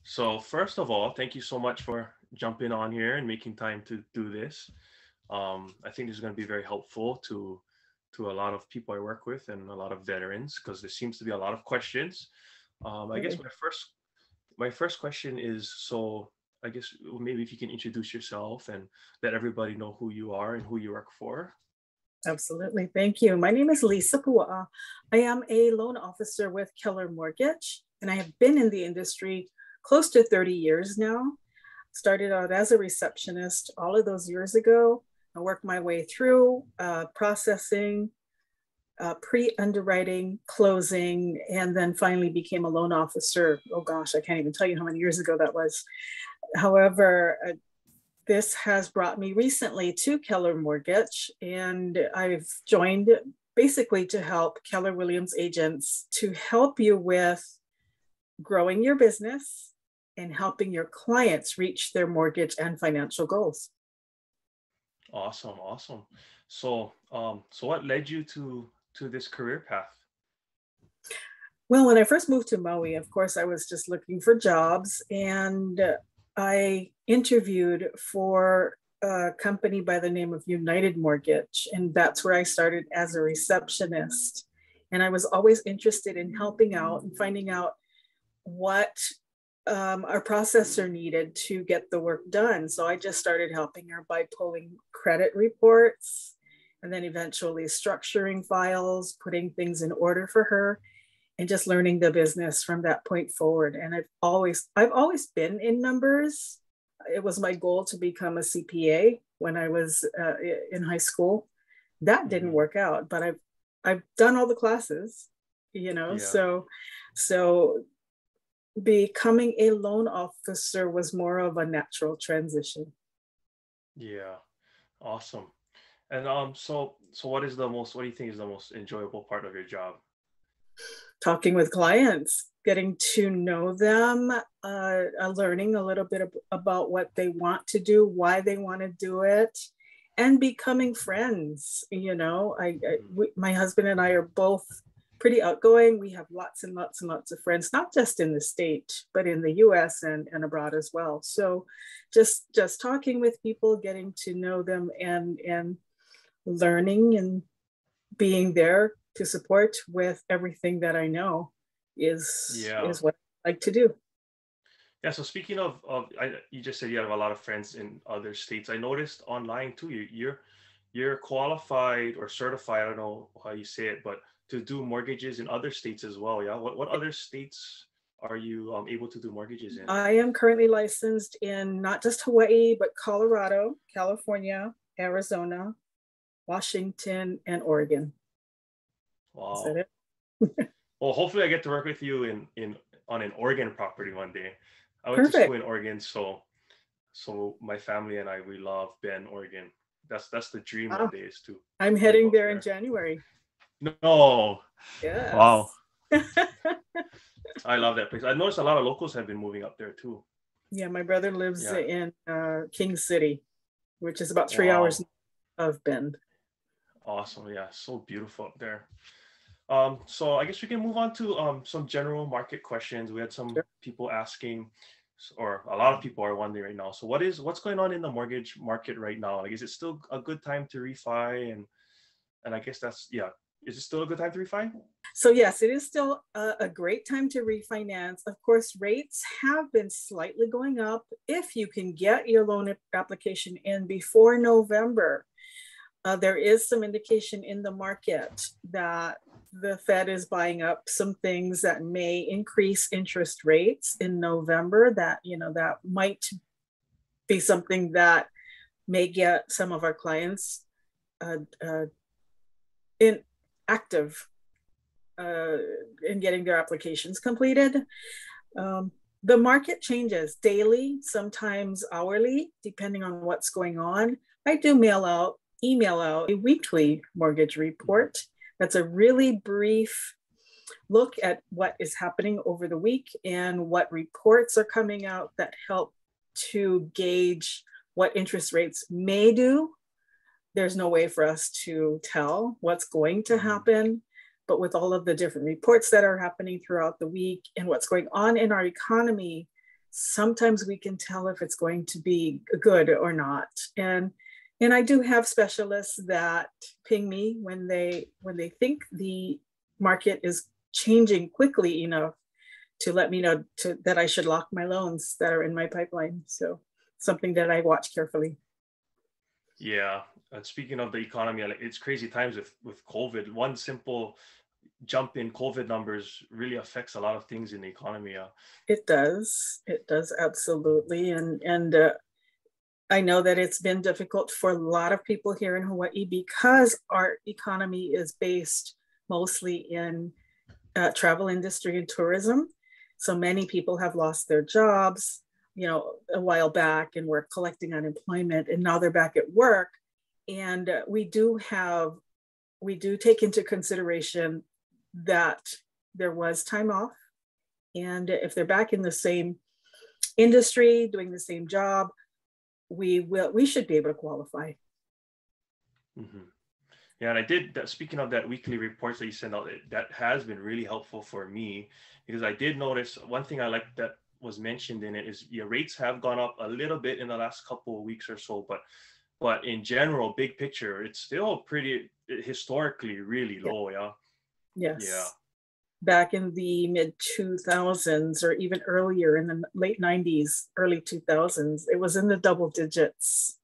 So first of all, thank you so much for jumping on here and making time to do this. I think this is going to be very helpful to a lot of people I work with and a lot of veterans because there seems to be a lot of questions. I guess Absolutely. my first question is so. I guess maybe if you can introduce yourself and let everybody know who you are and who you work for. Absolutely. Thank you. My name is Lisa Puaa. I am a loan officer with Keller Mortgage, and I have been in the industry close to 30 years now. Started out as a receptionist all of those years ago. I worked my way through processing, pre-underwriting, closing, and then finally became a loan officer. Oh gosh, I can't even tell you how many years ago that was. However, this has brought me recently to Keller Mortgage, and I've joined basically to help Keller Williams agents to help you with growing your business and helping your clients reach their mortgage and financial goals. Awesome, awesome. So what led you to this career path? Well, when I first moved to Maui, of course, I was just looking for jobs, and I interviewed for a company by the name of United Mortgage, and that's where I started as a receptionist. And I was always interested in helping out and finding out what our processor needed to get the work done. So I just started helping her by pulling credit reports and then eventually structuring files, putting things in order for her, and just learning the business from that point forward. And I've always been in numbers. It was my goal to become a CPA when I was in high school. That didn't Hmm. work out, but I've done all the classes, Yeah, so becoming a loan officer was more of a natural transition. yeah, awesome. And what do you think is the most enjoyable part of your job? Talking with clients, getting to know them, learning a little bit about what they want to do, why they want to do it, and becoming friends. Mhm. My husband and I are both pretty outgoing. We have lots and lots and lots of friends, not just in the state, but in the US and abroad as well. So just talking with people, getting to know them and learning and being there to support with everything that I know Yeah, is what I like to do. yeah. So speaking you just said you have a lot of friends in other states. I noticed online too. You're qualified or certified. I don't know how you say it, but to do mortgages in other states as well. Yeah. What other states are you able to do mortgages in? I am currently licensed in not just Hawaii, but Colorado, California, Arizona, Washington, and Oregon. Is that Wow. it? Well, hopefully I get to work with you in on an Oregon property one day. I went to school Perfect. in Oregon, so my family and I we love Bend, Oregon. That's the dream one Ah, day is to I'm live heading up there in there. January. No, wow, Yes. I love that place. I noticed a lot of locals have been moving up there too. Yeah, my brother lives Yeah, in King City, which is about 3 hours wow, of Bend. awesome. Yeah, so beautiful up there. So I guess we can move on to some general market questions. We had some Sure. people asking, or a lot of people are wondering right now. So what's going on in the mortgage market right now? Like, is it still a good time to refi? And I guess that's yeah. Is it still a good time to refi? So yes, it is still a great time to refinance. Of course, rates have been slightly going up. If you can get your loan application in before November, there is some indication in the market that the Fed is buying up some things that may increase interest rates in November. That might be something that may get some of our clients uh, uh, in active uh, in getting their applications completed. Um, the market changes daily, sometimes hourly, depending on what's going on. I do email out a weekly mortgage Mhm. report. That's a really brief look at what is happening over the week and what reports are coming out that help to gauge what interest rates may do. There's no way for us to tell what's going to Mhm. happen. But with all of the different reports that are happening throughout the week and what's going on in our economy, sometimes we can tell if it's going to be good or not. And I do have specialists that ping me when they think the market is changing quickly enough to let me know that I should lock my loans that are in my pipeline. So something that I watch carefully. Yeah. And speaking of the economy, like, it's crazy times with COVID. One simple jump in COVID numbers really affects a lot of things in the economy. Yeah. It does. It does, absolutely. And I know that it's been difficult for a lot of people here in Hawaii because our economy is based mostly in travel industry and tourism. So many people have lost their jobs, a while back, and were collecting unemployment, and now they're back at work. And we do take into consideration that there was time off. And if they're back in the same industry, doing the same job, we should be able to qualify. Mm-hmm. Yeah, and I did that. Speaking of that weekly reports that you send out, that has been really helpful for me, because I did notice one thing I like that was mentioned in it is your rates have gone up a little bit in the last couple of weeks or so, but in general, big picture, it's still pretty historically really low. Yeah. Yes. Yeah. Back in the mid 2000s, or even earlier in the late 90s, early 2000s, it was in the double digits.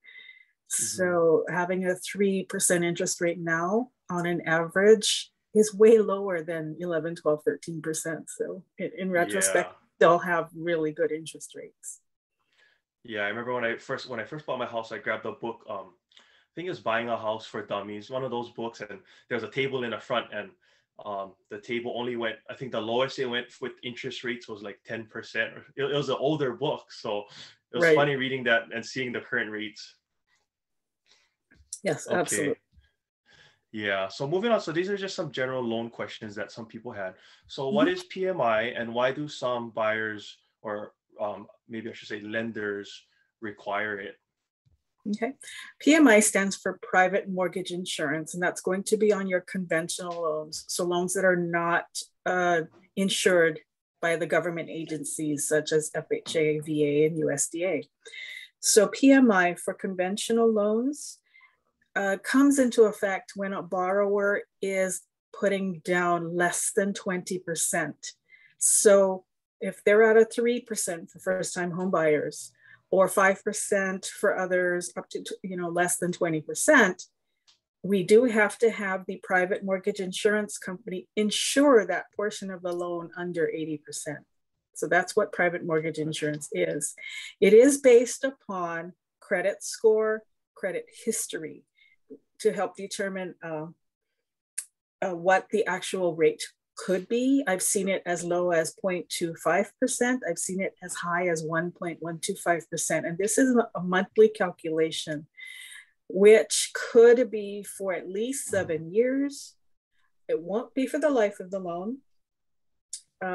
So having a 3% interest rate now on an average is way lower than 11, 12, 13%. So in retrospect, they'll have really good interest rates. Yeah, I remember when I first bought my house, I grabbed a book. I think it was Buying a House for Dummies, one of those books, and there's a table in the front, and the table only went, I think the lowest it went with interest rates was like 10%. It was an older book, so it was funny reading that and seeing the current rates. Yes, okay. Absolutely. Yeah. So moving on. So these are just some general loan questions that some people had. So what is PMI, and why do some buyers, or maybe I should say lenders, require it? Okay. PMI stands for private mortgage insurance, and that's going to be on your conventional loans. So loans that are not insured by the government agencies such as FHA, VA, and USDA. So PMI for conventional loans comes into effect when a borrower is putting down less than 20%. So if they're at a 3% for first-time home buyers, or 5% for others, up to less than 20%, we do have to have the private mortgage insurance company insure that portion of the loan under 80%. So that's what private mortgage insurance is. It is based upon credit score, credit history, to help determine what the actual rate could be. I've seen it as low as 0.25%. I've seen it as high as 1.125%. And this is a monthly calculation, which could be for at least 7 years. It won't be for the life of the loan.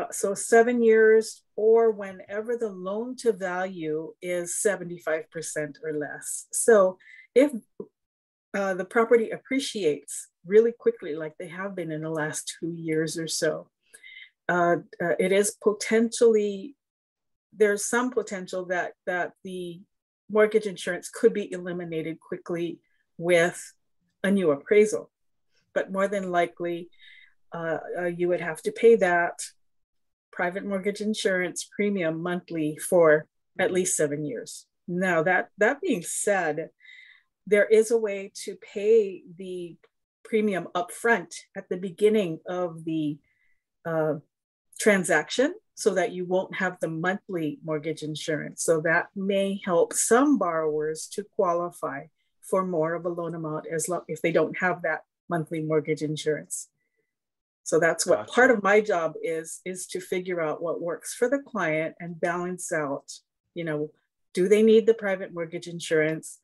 So 7 years, or whenever the loan to value is 75% or less. So if the property appreciates really quickly, like they have been in the last 2 years or so, it is potentially, there's some potential that the mortgage insurance could be eliminated quickly with a new appraisal. But more than likely, you would have to pay that private mortgage insurance premium monthly for at least 7 years. Now, that being said, there is a way to pay the premium upfront at the beginning of the transaction, so that you won't have the monthly mortgage insurance. So that may help some borrowers to qualify for more of a loan amount if they don't have that monthly mortgage insurance. So that's what part of my job is to figure out what works for the client and balance out, do they need the private mortgage insurance?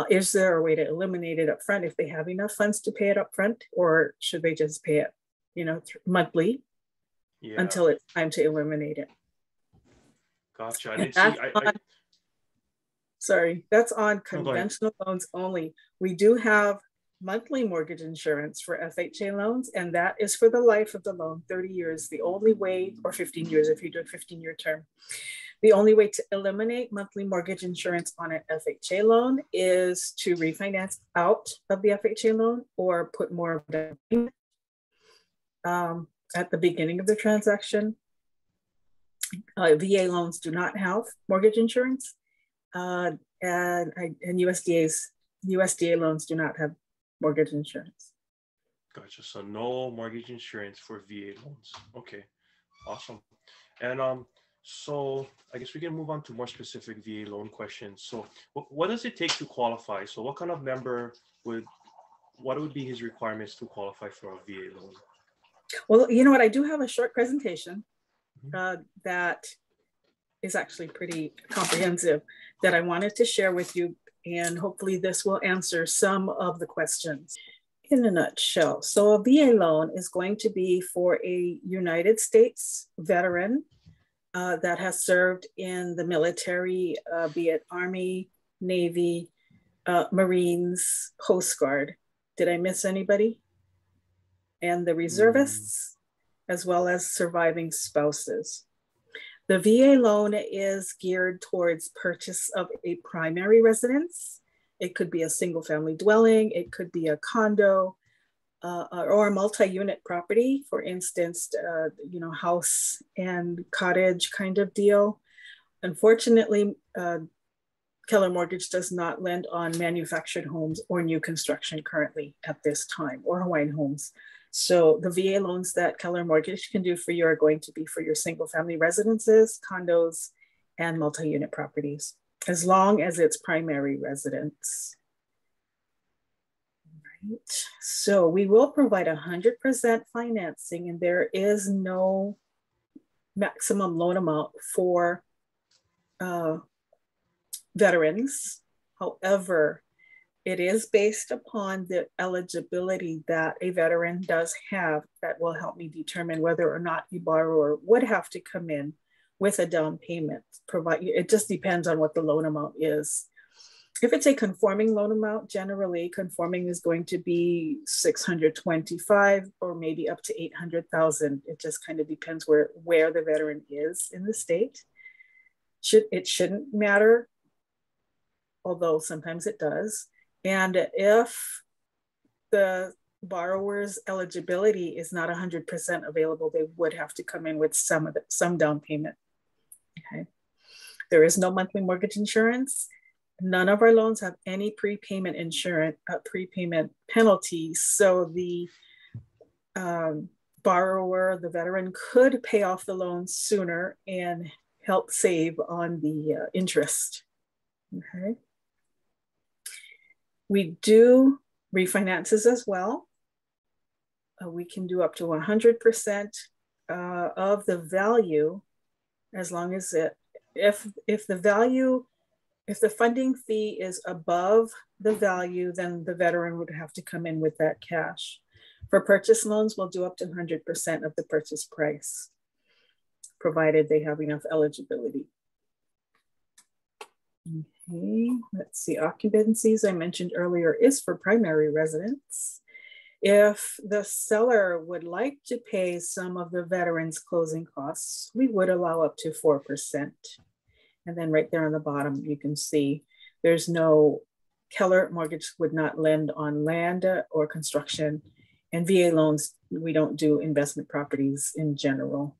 Is there a way to eliminate it up front if they have enough funds to pay it up front, or should they just pay it, monthly until it's time to eliminate it? Gotcha. I didn't see. Sorry, that's on conventional loans only. We do have monthly mortgage insurance for FHA loans, and that is for the life of the loan, 30 years, the only way, or 15 years if you do a 15-year term. The only way to eliminate monthly mortgage insurance on an FHA loan is to refinance out of the FHA loan or put more of the payment at the beginning of the transaction. VA loans do not have mortgage insurance, and USDA loans do not have mortgage insurance. Gotcha. So no mortgage insurance for VA loans. Okay, awesome. And so I guess we can move on to more specific VA loan questions. So what does it take to qualify? So what kind of member what would be his requirements to qualify for a VA loan? Well, you know what? I do have a short presentation that is actually pretty comprehensive that I wanted to share with you, and hopefully this will answer some of the questions in a nutshell. So a VA loan is going to be for a United States veteran that has served in the military, be it Army, Navy, Marines, Coast Guard. Did I miss anybody? And the reservists, as well as surviving spouses. The VA loan is geared towards purchase of a primary residence. It could be a single family dwelling, it could be a condo, or a multi-unit property, for instance, house and cottage kind of deal. Unfortunately, Keller Mortgage does not lend on manufactured homes or new construction currently at this time, or Hawaiian homes. So the VA loans that Keller Mortgage can do for you are going to be for your single family residences, condos, and multi-unit properties, as long as it's primary residence. Right. So we will provide 100% financing, and there is no maximum loan amount for veterans. However, it is based upon the eligibility that a veteran does have that will help me determine whether or not the borrower would have to come in with a down payment. It just depends on what the loan amount is. If it's a conforming loan amount, generally conforming is going to be 625 or maybe up to 800,000. It just kind of depends where the veteran is in the state. It shouldn't matter, although sometimes it does. And if the borrower's eligibility is not 100% available, they would have to come in with some down payment. Okay. There is no monthly mortgage insurance. None of our loans have any prepayment insurance, prepayment penalties. So the borrower, the veteran, could pay off the loan sooner and help save on the interest. Okay. We do refinances as well. We can do up to 100% of the value, as long as if the funding fee is above the value, then the veteran would have to come in with that cash. For purchase loans, we'll do up to 100% of the purchase price, provided they have enough eligibility. Okay, let's see, occupancies I mentioned earlier is for primary residence. If the seller would like to pay some of the veteran's closing costs, we would allow up to 4%. And then right there on the bottom, you can see there's no, Keller Mortgage would not lend on land or construction, and VA loans, we don't do investment properties in general.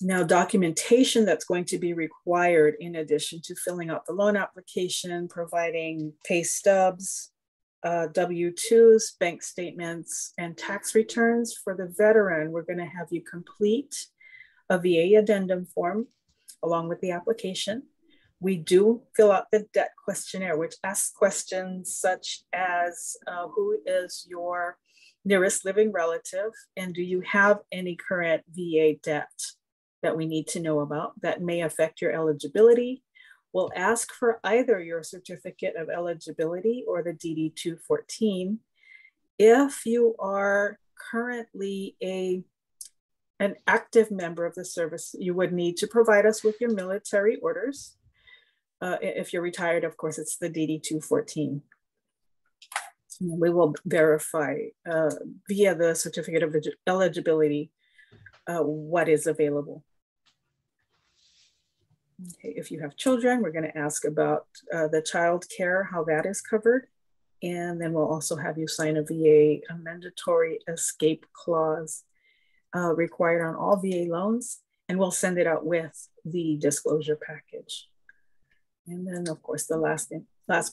Now, documentation that's going to be required in addition to filling out the loan application, providing pay stubs, W-2s, bank statements, and tax returns. For the veteran, we're going to have you complete a VA addendum form along with the application. We do fill out the debt questionnaire, which asks questions such as who is your nearest living relative, and do you have any current VA debt that we need to know about that may affect your eligibility. We'll ask for either your certificate of eligibility or the DD-214. If you are currently an active member of the service, you would need to provide us with your military orders. If you're retired, of course, it's the DD-214. We will verify via the certificate of eligibility what is available. Okay, if you have children, we're going to ask about the child care, how that is covered. And then we'll also have you sign a VA, a mandatory escape clause required on all VA loans. And we'll send it out with the disclosure package. And then, of course, the last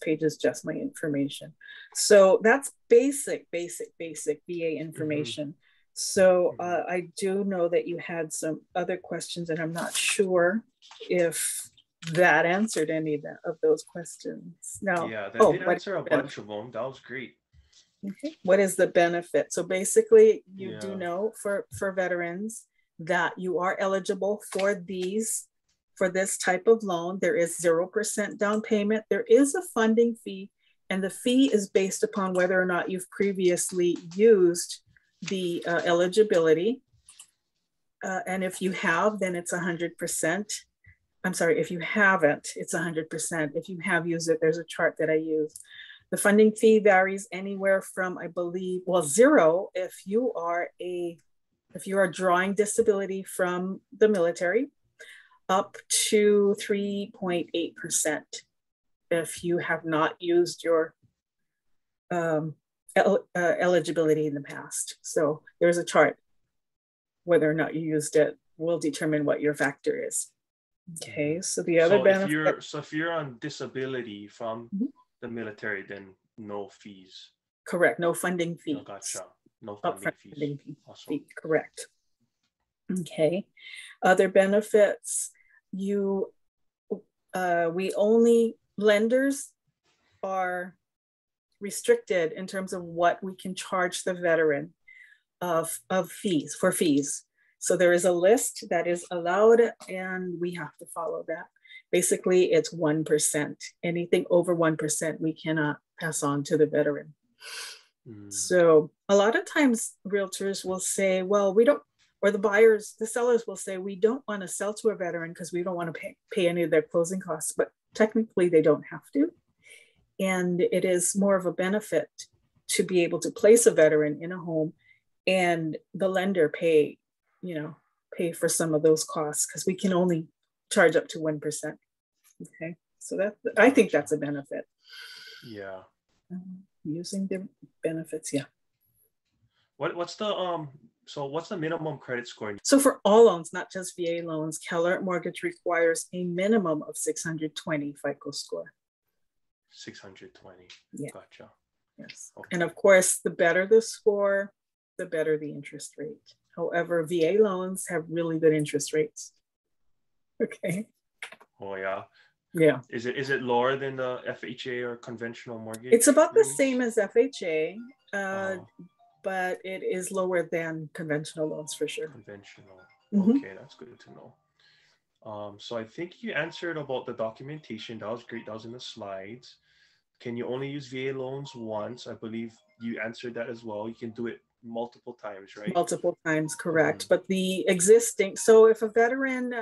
page is just my information. So that's basic VA information. So I do know that you had some other questions, and I'm not sure if that answered any of those questions. Now, yeah, that did answer a bunch of them. That was great. Okay. What is the benefit? So basically, you do know for veterans that you are eligible for this type of loan. There is 0% down payment. There is a funding fee, and the fee is based upon whether or not you've previously used the eligibility. And if you have, then it's 100%. I'm sorry, if you haven't, it's 100%. If you have used it, there's a chart that I use. The funding fee varies anywhere from, I believe, well, 0 if you are drawing disability from the military, up to 3.8% if you have not used your eligibility in the past. So there's a chart. Whether or not you used it will determine what your factor is. Okay, so the other benefit. If you're on disability from the military, then no fees. Correct, no funding fee. Oh, gotcha. No funding fees. Funding fee. Awesome. Correct. Okay, other benefits. Lenders are restricted in terms of what we can charge the veteran of fees. So there is a list that is allowed, and we have to follow that. Basically, it's 1%. Anything over 1%, we cannot pass on to the veteran. So a lot of times realtors will say, well, we don't, or the sellers will say, we don't want to sell to a veteran because we don't want to pay any of their closing costs, but technically they don't have to. And it is more of a benefit to be able to place a veteran in a home and the lender pay for some of those costs, because we can only charge up to 1%. Okay, so I think that's a benefit. Yeah. Using the benefits, yeah. What's the minimum credit score? So for all loans, not just VA loans, Keller Mortgage requires a minimum of 620 FICO score. 620. Yeah. Gotcha. Yes. Okay. And of course, the better the score, the better the interest rate. However, VA loans have really good interest rates. Okay. Oh yeah. Yeah. Is it lower than the FHA or conventional mortgage? It's about the same as FHA, but it is lower than conventional loans for sure. Conventional. Okay, that's good to know. So I think you answered about the documentation. That was great. That was in the slides. Can you only use VA loans once? I believe you answered that as well. You can do it multiple times, right? Multiple times, correct. But so if a veteran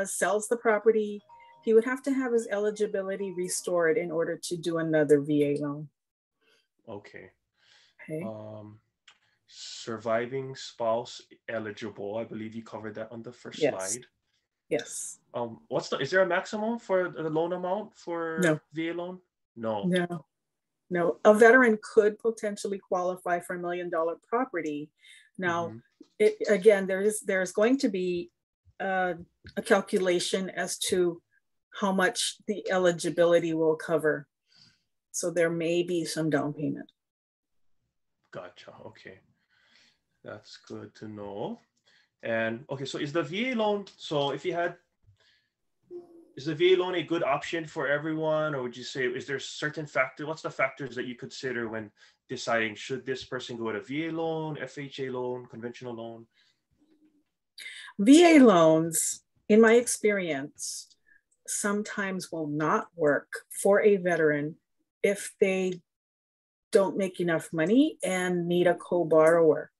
sells the property, he would have to have his eligibility restored in order to do another VA loan. Okay. Surviving spouse eligible. I believe you covered that on the first slide. Yes. Is there a maximum for the loan amount for VA loan? No. A veteran could potentially qualify for $1 million property. Now, there's going to be a calculation as to how much the eligibility will cover. So there may be some down payment. Gotcha. Okay. That's good to know. And okay, so is the VA loan, is the VA loan a good option for everyone, or would you say, is there certain factor? What's the factors that you consider when deciding, should this person go to VA loan, FHA loan, conventional loan? VA loans, in my experience, sometimes will not work for a veteran if they don't make enough money and need a co-borrower.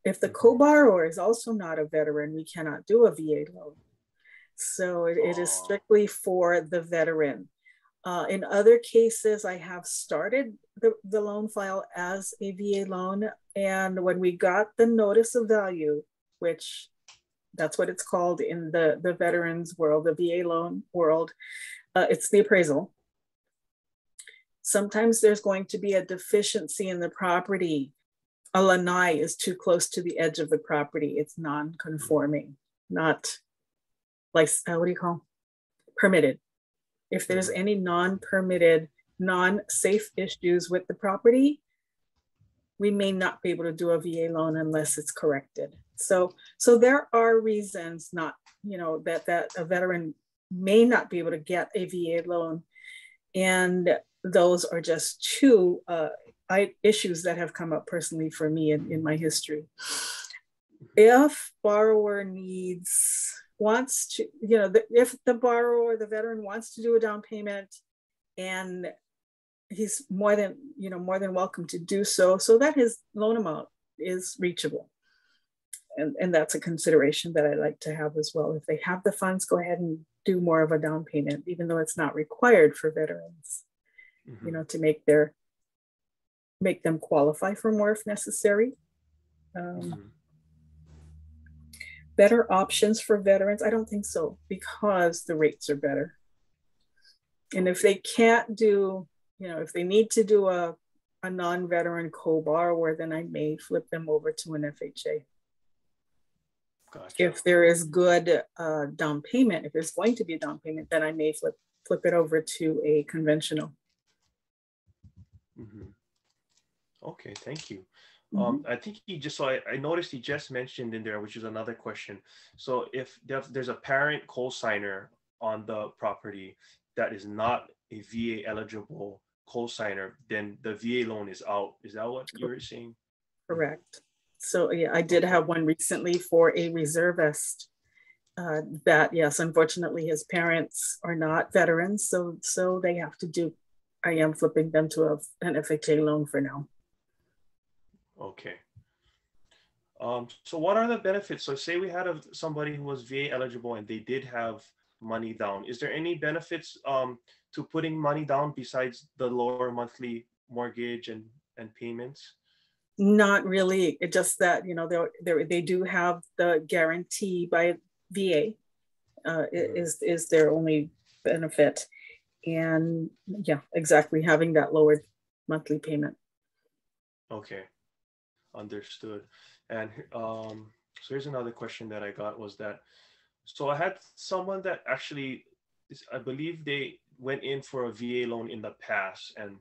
If the co-borrower is also not a veteran, we cannot do a VA loan. So it is strictly for the veteran. In other cases, I have started the loan file as a VA loan. And when we got the notice of value, which That's what it's called in the veterans world, the VA loan world. It's the appraisal. Sometimes there's going to be a deficiency in the property. A lanai is too close to the edge of the property. It's non-conforming, not like, what do you call? Permitted. If there's any non-permitted, non-safe issues with the property, we may not be able to do a VA loan unless it's corrected. So there are reasons not, that a veteran may not be able to get a VA loan. And those are just two issues that have come up personally for me in my history. If borrower wants to, if the borrower, the veteran wants to do a down payment, and he's more than welcome to do so, so that his loan amount is reachable. And that's a consideration that I like to have as well. If they have the funds, go ahead and do more of a down payment, even though it's not required for veterans, to make them qualify for more if necessary. Better options for veterans? I don't think so, because the rates are better. And if they can't do, if they need to do a non-veteran co-borrower, then I may flip them over to an FHA. Gotcha. If there is good down payment, if there's going to be a down payment, then I may flip it over to a conventional. Okay, thank you. I think I noticed he just mentioned in there, which is another question. So if there's a parent co-signer on the property that is not a VA eligible co-signer, then the VA loan is out. Is that what you were saying? Correct. So yeah, I did have one recently for a reservist that, yes, unfortunately his parents are not veterans. So they have to do, I am flipping them to an FHA loan for now. Okay. So what are the benefits? So say we had somebody who was VA eligible and they did have money down. Is there any benefits to putting money down besides the lower monthly mortgage and payments? Not really. It's just that, they do have the guarantee by VA is their only benefit. And yeah, exactly, having that lowered monthly payment. Okay, understood. And so here's another question that I got was that, so I had someone that actually, I believe they went in for a VA loan in the past, and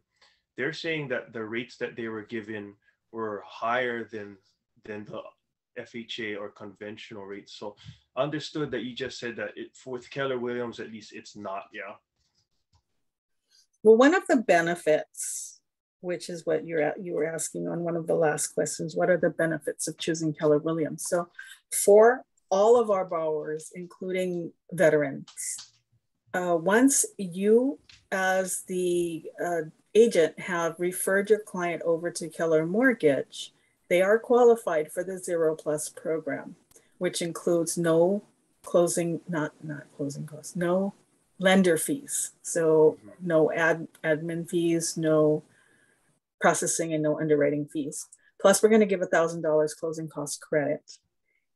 they're saying that the rates that they were given were higher than the FHA or conventional rates. So understood that you just said that with Keller Williams, at least it's not, yeah? Well, one of the benefits, which is what you were asking on one of the last questions, what are the benefits of choosing Keller Williams? So for all of our borrowers, including veterans, once you as the agent have referred your client over to Keller Mortgage, they are qualified for the 0+ program, which includes no closing, not closing costs, no lender fees. So no admin fees, no processing, and no underwriting fees. Plus, we're going to give $1,000 closing cost credit.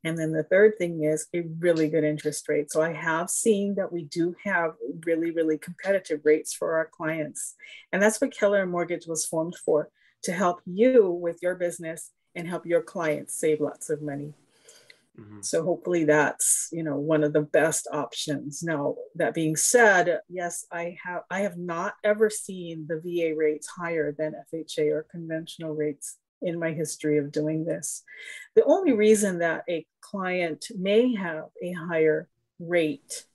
And then the third thing is a really good interest rate. So I have seen that we do have really, really competitive rates for our clients. And that's what Keller Mortgage was formed for, to help you with your business and help your clients save lots of money. So hopefully that's, one of the best options. Now, that being said, yes, I have not ever seen the VA rates higher than FHA or conventional rates in my history of doing this. The only reason that a client may have a higher rate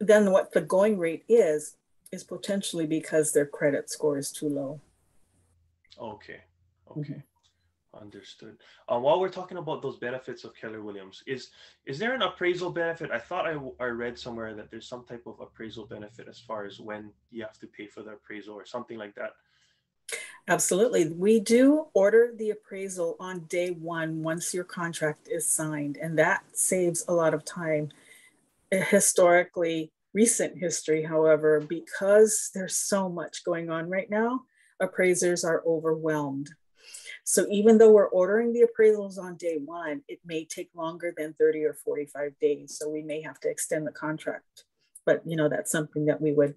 than what the going rate is potentially because their credit score is too low. Okay. Understood. While we're talking about those benefits of Keller Williams, is there an appraisal benefit? I thought I read somewhere that there's some type of appraisal benefit as far as when you have to pay for the appraisal or something like that. Absolutely. We do order the appraisal on day one once your contract is signed, and that saves a lot of time. Historically, recent history, however, because there's so much going on right now, appraisers are overwhelmed. So even though we're ordering the appraisals on day one, it may take longer than 30 or 45 days. So we may have to extend the contract. But, you know, that's something that we would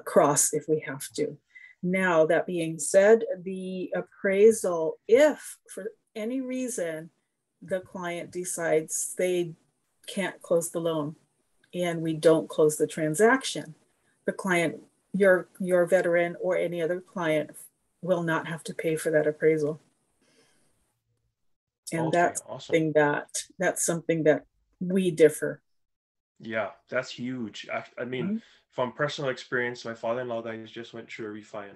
cross if we have to. Now, that being said, the appraisal, if for any reason the client decides they can't close the loan and we don't close the transaction, the client, your veteran or any other client will not have to pay for that appraisal. And Okay, awesome. that's something that we differ. Yeah, that's huge. I mean, from personal experience, my father-in-law guys just went through a refi,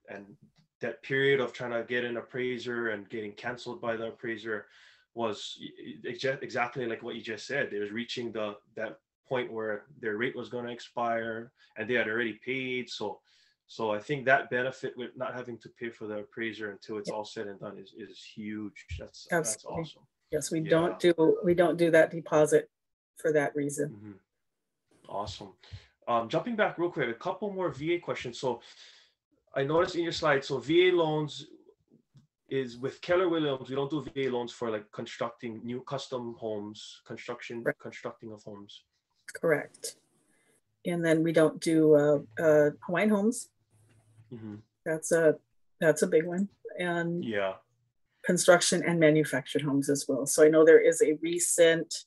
and that period of trying to get an appraiser and getting canceled by the appraiser was exactly like what you just said. They was reaching that point where their rate was going to expire and they had already paid. So I think that benefit with not having to pay for the appraiser until it's all said and done is huge. That's awesome. Yes, we don't do that deposit for that reason. Awesome. Jumping back real quick, a couple more VA questions. So I noticed in your slide, so VA loans is with Keller Williams. We don't do VA loans for like constructing new custom homes, constructing of homes. Correct. And then we don't do Hawaiian homes. That's a big one. And construction and manufactured homes as well. So I know there is a recent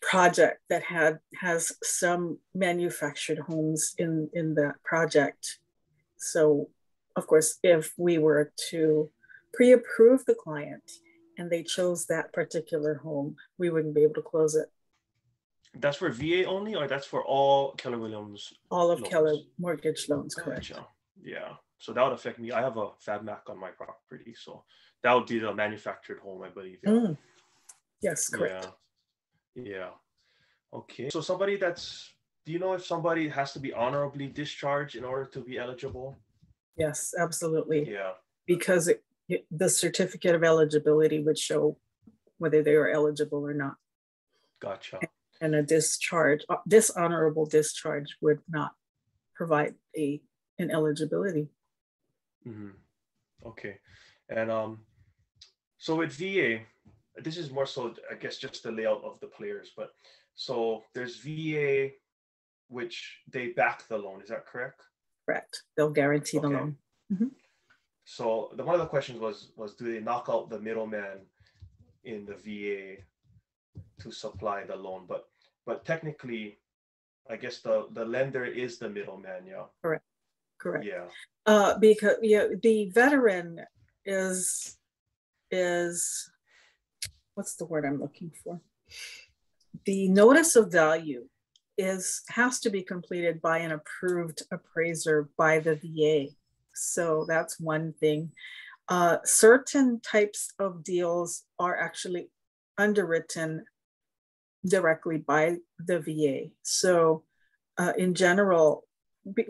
project that has some manufactured homes in that project. So of course, if we were to pre-approve the client and they chose that particular home, we wouldn't be able to close it. That's for VA only, or that's for all Keller Williams? All of loans? Keller mortgage loans, correct. Gotcha. Yeah. So that would affect me. I have a FABMAC on my property, so that would be the manufactured home, I believe. Yeah. Yes, correct. Yeah. Okay. So do you know if somebody has to be honorably discharged in order to be eligible? Yes, absolutely. Yeah. Because the certificate of eligibility would show whether they are eligible or not. Gotcha. And a dishonorable discharge would not provide an eligibility. Okay. And so with VA, this is more so, I guess, just the layout of the players. But so there's VA, which they back the loan. Is that correct? Correct. They'll guarantee the loan. So one of the questions was do they knock out the middleman in the VA to supply the loan? But technically, I guess the lender is the middleman. Yeah. Correct. Yeah. Because the veteran is what's the word I'm looking for? The notice of value has to be completed by an approved appraiser by the VA. So that's one thing. Certain types of deals are actually underwritten directly by the VA. So in general,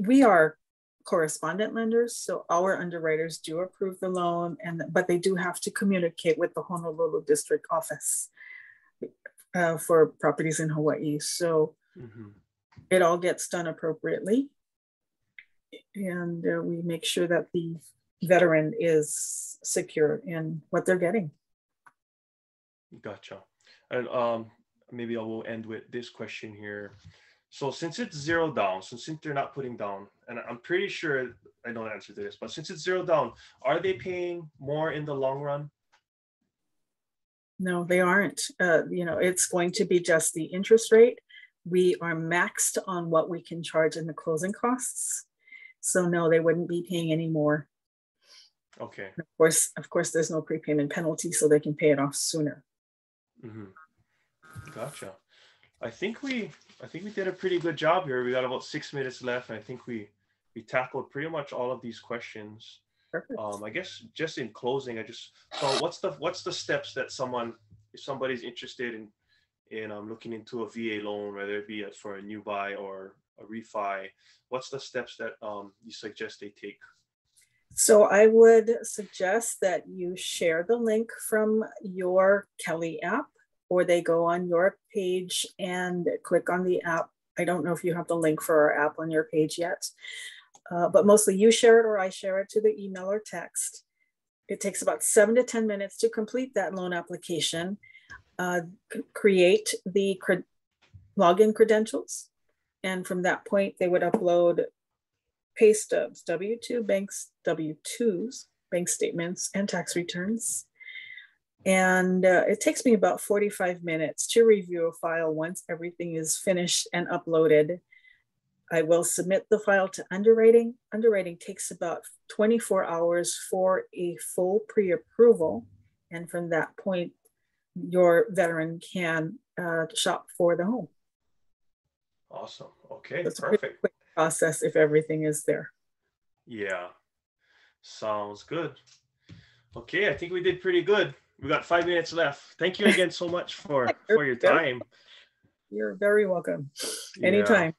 we are correspondent lenders, so our underwriters do approve the loan, but they do have to communicate with the Honolulu district office for properties in Hawaii. So it all gets done appropriately, and we make sure that the veteran is secure in what they're getting. Gotcha. And maybe I will end with this question here. So since it's zero down, so since they're not putting down, and I'm pretty sure I know the answer to this, but since it's zero down, are they paying more in the long run? No, they aren't. It's going to be just the interest rate. We are maxed on what we can charge in the closing costs. So no, they wouldn't be paying any more. Okay. And of course, there's no prepayment penalty, so they can pay it off sooner. Gotcha. I think we did a pretty good job here. We got about 6 minutes left, and I think we tackled pretty much all of these questions. Perfect. I guess just in closing, so what's the steps that if somebody's interested in looking into a VA loan, whether it be for a new buy or a refi, what's the steps that you suggest they take? So I would suggest that you share the link from your Kelly app, or they go on your page and click on the app. I don't know if you have the link for our app on your page yet. but mostly you share it or I share it to the email or text. It takes about 7 to 10 minutes to complete that loan application, create the login credentials. And from that point, they would upload pay stubs, W-2s, bank statements, and tax returns. And it takes me about 45 minutes to review a file once everything is finished and uploaded. I will submit the file to underwriting. Underwriting takes about 24 hours for a full pre-approval. And from that point, your veteran can shop for the home. Awesome. Okay, That's perfect. a quick process if everything is there. Yeah, sounds good. Okay, I think we did pretty good. We got 5 minutes left. Thank you again so much for your time. You're very welcome. Yeah. Anytime.